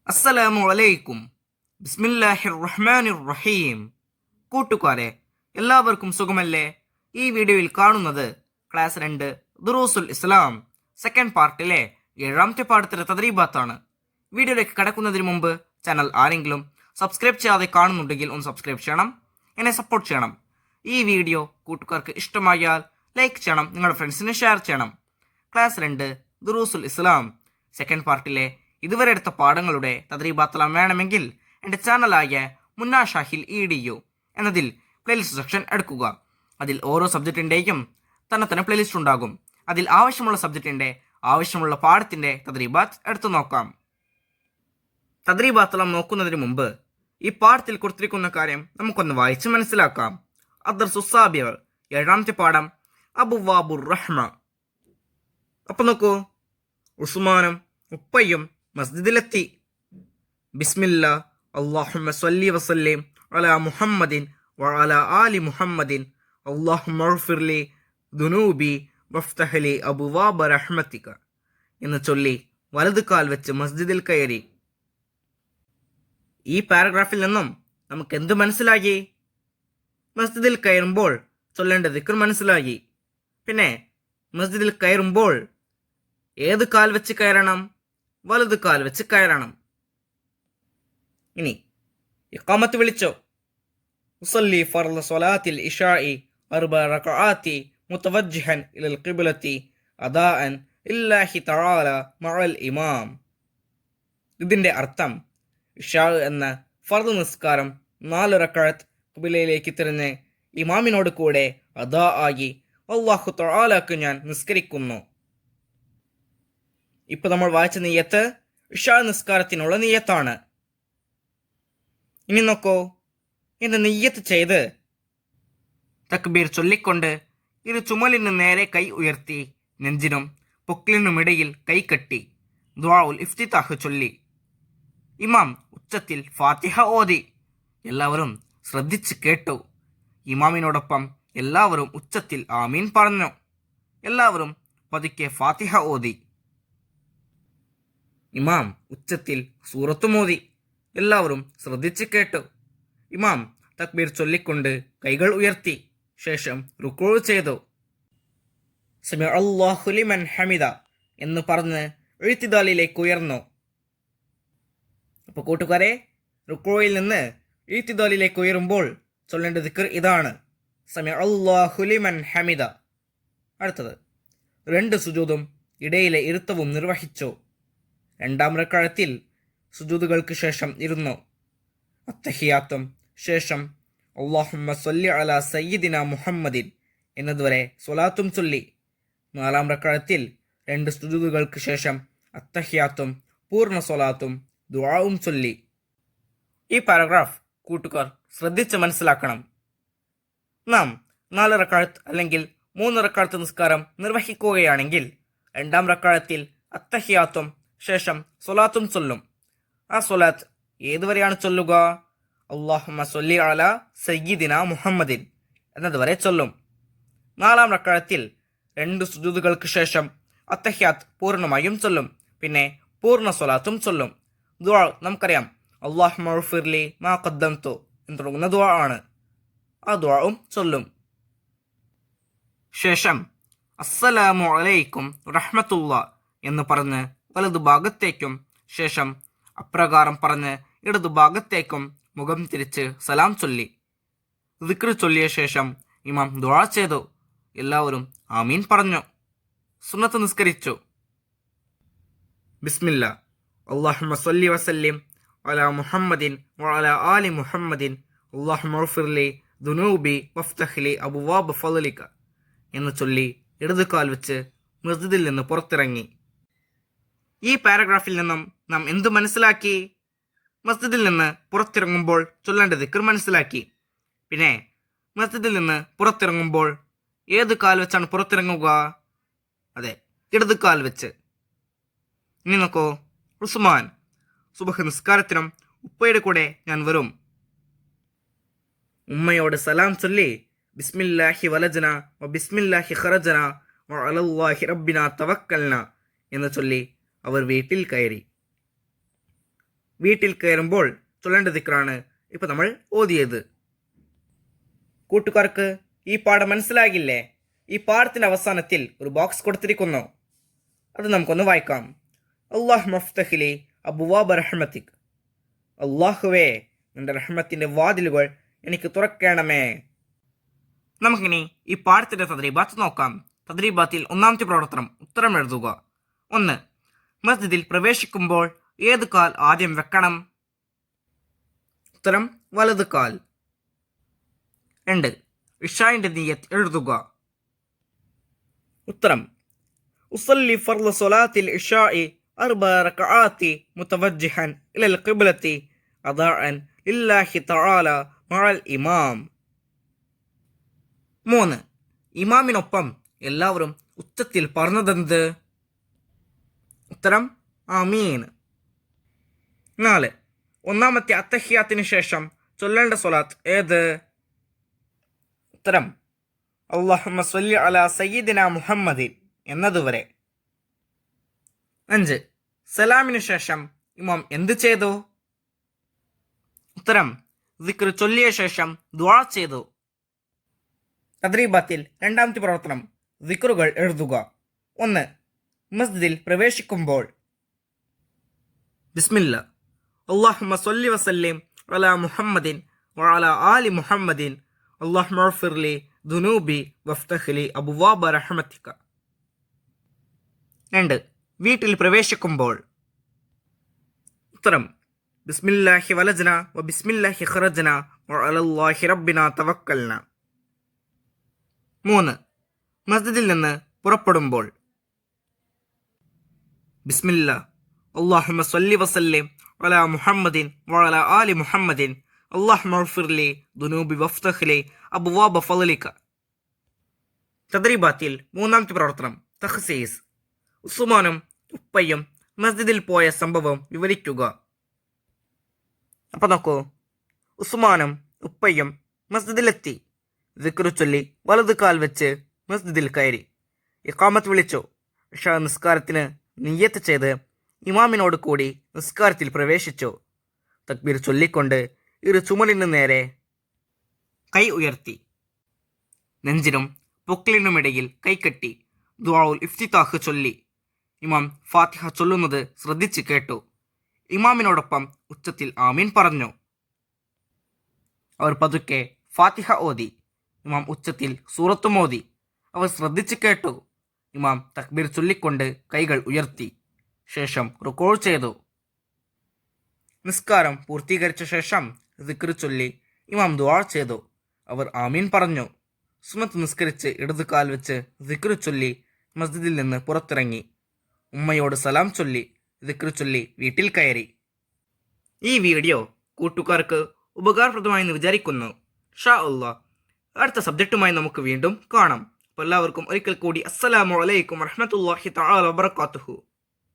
അസ്സലാമു അലൈക്കും. ബിസ്മില്ലാഹിർ റഹ്മാനിർ റഹീം. കൂട്ടുകാരെ, എല്ലാവർക്കും സുഖമല്ലേ? ഈ വീഡിയോയിൽ കാണുന്നത് ക്ലാസ് 2 ദുറൂസുൽ ഇസ്ലാം സെക്കൻഡ് പാർട്ടിലെ 7ാമത്തെ പാഠത്തിലെ തദ്രീബാത്താണ്. വീഡിയോയിലേക്ക് കടക്കുന്നതിന് മുമ്പ് ചാനൽ ആരെങ്കിലും സബ്സ്ക്രൈബ് ചെയ്യാതെ കാണുന്നുണ്ടെങ്കിൽ ഒന്ന് സബ്സ്ക്രൈബ് ചെയ്യണം, എന്നെ സപ്പോർട്ട് ചെയ്യണം. ഈ വീഡിയോ കൂട്ടുകാർക്ക് ഇഷ്ടമായാൽ ലൈക്ക് ചെയ്യണം, നിങ്ങളുടെ ഫ്രണ്ട്സിന് ഷെയർ ചെയ്യണം. ക്ലാസ് 2 ദുറൂസുൽ ഇസ്ലാം സെക്കൻഡ് പാർട്ടിലെ ഇതുവരെ എടുത്ത പാഠങ്ങളുടെ തദ്രീബാത്തെല്ലാം വേണമെങ്കിൽ എൻ്റെ ചാനലായ മുന്നാ ഷാഹിൽ EDU എന്നതിൽ പ്ലേലിസ്റ്റ് സെക്ഷൻ എടുക്കുക. അതിൽ ഓരോ സബ്ജക്റ്റിൻ്റെയും തന്നെ പ്ലേലിസ്റ്റ് ഉണ്ടാകും. അതിൽ ആവശ്യമുള്ള സബ്ജക്റ്റിൻ്റെ ആവശ്യമുള്ള പാഠത്തിൻ്റെ തദ്രീബാത്ത് എടുത്തു നോക്കാം. തദ്രീബാത്തെല്ലാം നോക്കുന്നതിന് മുമ്പ് ഈ പാഠത്തിൽ കൊടുത്തിരിക്കുന്ന കാര്യം നമുക്കൊന്ന് വായിച്ച് മനസ്സിലാക്കാം. അദ്ദർസു സാബിർ 7ാമത്തെ പാഠം അബുവാബുർ റഹ്മ. അപ്പം നോക്കൂ, ഉസ്മാനും ഉപ്പയും മസ്ജിദിലെത്തി. ബിസ്മില്ലാ അല്ലാഹുമ്മ സ്വല്ലി വസല്ലിം അലാ മുഹമ്മദിൻ വഅലാ ആലി മുഹമ്മദിൻ അല്ലാഹുമ്മ ഗ്ഫിർലി ദുനൂബി വഫ്തഹ്ലി അബ്വാബ റഹ്മതിക എന്ന് ചൊല്ലി വലതു കാൽ വെച്ച് മസ്ജിദിൽ കയറി. ഈ പാരഗ്രാഫിൽ നിന്നും നമുക്ക് എന്ത് മനസ്സിലായി? മസ്ജിദിൽ കയറുമ്പോൾ ചൊല്ലേണ്ട ദിക്ർ മനസ്സിലായി. പിന്നെ മസ്ജിദിൽ കയറുമ്പോൾ ഏത് കാൽ വെച്ച് കയറണം? വലതു കാൽ വെച്ച് കയറണം. ഇനി ഇഖാമത്ത് വിളിച്ചോ. ഉസല്ലി ഫർള സ്വലാത്തിൽ ഇശാഇ 4 റകഅാതി മുതവജ്ജിഹൻ ഇലൽ ഖിബ്ലത്തി അദാഅൻ ലില്ലാഹി തആല മഅൽ ഇമാം. ഇതിന്റെ അർത്ഥം, ഇശാ എന്ന ഫർദ് നിസ്കാരം 4 റകഅത്ത് ഖിബ്ലയിലേക്ക് തിരിഞ്ഞ് ഇമാമിനോട് കൂടെ അദാ ആയി അല്ലാഹു തആലക്ക് ഞാൻ നിസ്കരിക്കുന്നു. ഇപ്പൊ നമ്മൾ വായിച്ച നിയ്യത്ത് ഇശാ നിസ്കാരത്തിനുള്ള നിയ്യത്താണ്. ഇനി നോക്കൂ, ഇത് നിയ്യത്ത് ചെയ്ത് തക്ബീർ ചൊല്ലിക്കൊണ്ട് ഇരു ചുമലിന് നേരെ കൈ ഉയർത്തി നെഞ്ചിനും പൊക്കിലിനുമിടയിൽ കൈ കെട്ടി ദുആഉൽ ഇഫ്തിതാഹ് ചൊല്ലി. ഇമാം ഉച്ചത്തിൽ ഫാത്തിഹ ഓതി. എല്ലാവരും ശ്രദ്ധിച്ച് കേട്ടു. ഇമാമിനോടൊപ്പം എല്ലാവരും ഉച്ചത്തിൽ ആമീൻ പറഞ്ഞു. എല്ലാവരും പതുക്കെ ഫാത്തിഹ ഓതി. ഇമാം ഉച്ചത്തിൽ സൂറത്ത് മോദി. എല്ലാവരും ശ്രദ്ധിച്ച് കേട്ടു. ഇമാം തക്ബീർ ചൊല്ലിക്കൊണ്ട് കൈകൾ ഉയർത്തി. ശേഷം റുക്കൂ ചെയ്തു. സമി അല്ലാഹു ലിമൻ ഹമിദ എന്ന് പറഞ്ഞ് ഇഅ്തിദാലിലേക്ക് ഉയർന്നു. അപ്പോൾ കൂട്ടുകാരെ, റുക്കൂയിൽ നിന്ന് ഇഅ്തിദാലിലേക്ക് ഉയരുമ്പോൾ ചൊല്ലേണ്ട ദിക്ർ ഇതാണ്, സമി അല്ലാഹു ലിമൻ ഹമിദ. അടുത്തത് 2 സുജൂദും ഇടയിലെ ഇരുത്തവും നിർവഹിച്ചു. 2ാം റക്അത്തിൽ സുജൂദുകൾക്ക് ശേഷം ഇരുന്നു. അത്തഹിയാത്തും ശേഷം അല്ലാഹുമ്മ സ്വല്ലി അലാ സയ്യിദിന മുഹമ്മദിൻ എന്നതുവരെ സ്വലാത്തും ചൊല്ലി. 4ാം റക്അത്തിൽ 2 സുജൂദുകൾക്ക് ശേഷം അത്തഹിയാത്തും പൂർണ്ണ സ്വലാത്തും ദുആവും ചൊല്ലി. ഈ പാരഗ്രാഫ് കൂട്ടുകാർ ശ്രദ്ധിച്ച് മനസ്സിലാക്കണം. നാം 4 റക്അത്ത് അല്ലെങ്കിൽ 3 റക്അത്ത് നിസ്കാരം നിർവഹിക്കുകയാണെങ്കിൽ 2ാം റക്അത്തിൽ അത്തഹിയാത്തും ശേഷം സ്വലാത്തും ചൊല്ലും. ആ സ്വലാത്ത് ഏതുവരെയാണ് ചൊല്ലുക? അല്ലാഹുമ്മ സ്വല്ലി അലാ സയ്യിദിന മുഹമ്മദിൻ എന്നതുവരെ ചൊല്ലും. 4ാം റക്അത്തിൽ 2 സുജൂദുകൾക്ക് ശേഷം അത്തഹിയാത്ത് പൂർണ്ണമായും ചൊല്ലും. പിന്നെ പൂർണ്ണ സ്വലാത്തും ചൊല്ലും. ദുആ നമുക്കറിയാം, അല്ലാഹുമ്മ ഗ്ഫിർലി മാ ഖദ്ദംതു എന്ന് തുടങ്ങുന്ന ദുആ ആണ്. ആ ദുആവും ചൊല്ലും. ശേഷം അസ്സലാമു അലൈക്കും റഹ്മത്തുള്ളാഹ് എന്ന് പറഞ്ഞ് വലതു ഭാഗത്തേക്കും ശേഷം അപ്രകാരം പറഞ്ഞ് ഇടതു ഭാഗത്തേക്കും മുഖം തിരിച്ച് സലാം ചൊല്ലി. ദിക്ർ ചൊല്ലിയ ശേഷം ഇമാം ദുആ ചെയ്തു. എല്ലാവരും ആമീൻ പറഞ്ഞു. സുന്നത്ത് നിസ്കരിച്ചു. ബിസ്മില്ലാ അല്ലാഹുമ്മ സ്വല്ലി വസല്ലിം അലാ മുഹമ്മദിൻ വഅലാ ആലി മുഹമ്മദിൻ അല്ലാഹുമ്മ ഗ്ഫിർലി ദുനൂബി വഫ്തഹ്ലി അബ്വാബ ഫളലിക എന്ന് ചൊല്ലി ഇടതുകാൽ വെച്ച് മസ്ജിദിൽ നിന്ന് പുറത്തിറങ്ങി. ഈ പാരഗ്രാഫിൽ നിന്നും നാം എന്തു മനസ്സിലാക്കി? മസ്ജിദിൽ നിന്ന് പുറത്തിറങ്ങുമ്പോൾ ചൊല്ലേണ്ട ദിക്ർ മനസ്സിലാക്കി. പിന്നെ മസ്ജിദിൽ നിന്ന് പുറത്തിറങ്ങുമ്പോൾ ഏത് കാൽ വെച്ചാണ് പുറത്തിറങ്ങുക? അതെ, ഇടതു കാൽ വെച്ച്. ഇനി നോക്കൂ, ഉസ്മാൻ സുബഹ് നിസ്കാരത്തിനും ഉപ്പയുടെ കൂടെ ഞാൻ വരും. ഉമ്മയോട് സലാം ചൊല്ലി ബിസ്മില്ലാഹി വലജന വ ബിസ്മില്ലാഹി ഖറജന വ അലല്ലാഹി റബ്ബിന തവക്കൽന എന്ന് ചൊല്ലി അവർ വീട്ടിൽ കയറി. വീട്ടിൽ കയറുമ്പോൾ ചൊല്ലേണ്ട ദിക്റാണ് ഇപ്പം നമ്മൾ ഓതിയത്. കൂട്ടുകാർക്ക് ഈ പാഠം മനസ്സിലാകില്ലേ? ഈ പാഠത്തിൻ്റെ അവസാനത്തിൽ ഒരു ബോക്സ് കൊടുത്തിരിക്കുന്നു, അത് നമുക്കൊന്ന് വായിക്കാം. അല്ലാഹ് മഫ്തഹിലി അബ്വാബ റഹ്മത്തിക്. അല്ലാഹുവേ, നിന്റെ റഹ്മത്തിൻ്റെ വാതിലുകൾ എനിക്ക് തുറക്കണമേ. നമുക്കിനി ഈ പാഠത്തിൻ്റെ തദ്രീബാത്ത് നോക്കാം. തദ്രീബാത്തിൽ ഒന്നാമത്തെ പ്രവർത്തനം ഉത്തരം എഴുതുക. 1. മസ്ജിദിൽ പ്രവേശിക്കുമ്പോൾ ഏത് കാൽ ആദ്യം വെക്കണം? ഉത്തരം വലത് കാൽ. 2. ഇഷായിൻ്റെ നിയ്യത്ത് എഴുതുക. ഉത്തരം ഉസല്ലി ഫർള സ്വലാത്തിൽ ഇഷാഇ 4 റകഅാത്തി മുതവജ്ജിഹൻ ഇലൽ ഖിബ്ലത്തി അദാഅൻ ലില്ലാഹി തആല മഅൽ ഇമാം. 3. ഇമാമിനൊപ്പം എല്ലാവരും ഉച്ചത്തിൽ പറഞ്ഞതെന്ത്? ഉത്തരം ആമീൻ. 4. ഒന്നാമത്തെ അത്തഹിയാത്തിന് ശേഷം ചൊല്ലേണ്ട സ്വലാത്ത് ഏത്? ഉത്തരം അല്ലാഹുമ്മ സ്വല്ലി അലാ സയ്യിദിന മുഹമ്മദിൻ എന്നതുവരെ. 5. സലാമിനു ശേഷം ഇമാം എന്ത് ചെയ്തു? ഉത്തരം ദിക്ർ ചൊല്ലിയ ശേഷം ദുആ ചെയ്തു. തദ്രീബാത്തിൽ രണ്ടാമത്തെ പ്രവർത്തനം ദിക്റുകൾ എഴുതുക. 1. മസ്ജിദിൽ പ്രവേശിക്കുമ്പോൾ ബിസ്മില്ല അല്ലാഹുമ്മ സ്വല്ലി വസല്ലിം അലാ മുഹമ്മദിൻ വഅലാ ആലി മുഹമ്മദിൻ അല്ലാഹുമ്മ ഗ്ഫിർലി ദുനൂബി വഫ്തഹ്ലി അബ്വാബ റഹ്മതിക. 2. വീട്ടിൽ പ്രവേശിക്കുമ്പോൾ ഉത്തരം ബിസ്മില്ലാഹി വലജ്ന വ ബിസ്മില്ലാഹി ഖറജ്ന വഅലല്ലാഹി റബ്ബിന തവക്കൽന. 3. മസ്ജിദിൽ നിന്ന് പുറപ്പെടുമ്പോൾ ബിസ്മില്ല അല്ലാഹുമ്മ സ്വല്ലി വസല്ലിം അലാ മുഹമ്മദിൻ വഅലാ ആലി മുഹമ്മദിൻ അല്ലാഹുമ്മ ഗ്ഫിർലി ദുനൂബി വഫ്തഹ്ലി അബ്വാബ ഫളലിക. തദ്രീബാത്തിൽ മൂന്നാമത്തെ പ്രവർത്തനം തഖ്സീസ്. ഉസ്മാനും ഉപ്പയും മസ്ജിദിൽ പോയ സംഭവം വിവരിക്കുക. അപ്പോൾ നോക്കൂ, ഉസ്മാനും ഉപ്പയും മസ്ജിദിലെത്തി. ദിക്ർ ചൊല്ലി വലത് കാൽ വെച്ച് മസ്ജിദിൽ കയറി. ഇഖാമത്ത് വിളിച്ചു. ഇശാ നിസ്കാരത്തിന് നിയ്യത്ത് ചെയ്ത് ഇമാമിനോട് കൂടി നിസ്കാരത്തിൽ പ്രവേശിച്ചു. തക്ബീർ ചൊല്ലിക്കൊണ്ട് ഇരു ചുമലിന് നേരെ കൈ ഉയർത്തി. നെഞ്ചിനും പൊക്കിളിനുമിടയിൽ കൈകെട്ടി ദുആഉൽ ഇഫ്തിതാഹ് ചൊല്ലി. ഇമാം ഫാത്തിഹ ചൊല്ലുന്നത് ശ്രദ്ധിച്ച് കേട്ടു. ഇമാമിനോടൊപ്പം ഉച്ചത്തിൽ ആമീൻ പറഞ്ഞു. അവർ പതുക്കെ ഫാത്തിഹ ഓതി. ഇമാം ഉച്ചത്തിൽ സൂറത്തും ഓതി. അവർ ശ്രദ്ധിച്ച് കേട്ടു. ഇമാം തക്ബീർ ചൊല്ലിക്കൊണ്ട് കൈകൾ ഉയർത്തി. ശേഷം റുക്കൂ ചെയ്തു. നിസ്കാരം പൂർത്തീകരിച്ച ശേഷം ദിക്ർ ചൊല്ലി ഇമാം ദുആ ചെയ്തു. അവർ ആമീൻ പറഞ്ഞു. സുന്നത്ത് നിസ്കരിച്ച് ഇടത് കാൽ വെച്ച് ദിക്ർ ചൊല്ലി മസ്ജിദിൽ നിന്ന് പുറത്തിറങ്ങി. ഉമ്മയോട് സലാം ചൊല്ലി ദിക്ർ ചൊല്ലി വീട്ടിൽ കയറി. ഈ വീഡിയോ കൂട്ടുകാർക്ക് ഉപകാരപ്രദമായെന്ന് വിചാരിക്കുന്നു. ഇൻഷാ അല്ലാഹ് അടുത്ത സബ്ജക്റ്റുമായി നമുക്ക് വീണ്ടും കാണാം. അപ്പോൾ എല്ലാവർക്കും ഒരിക്കൽ കൂടി അസ്സലാമു അലൈക്കും വറഹ്മത്തുള്ളാഹി തആല വബറകാതുഹു.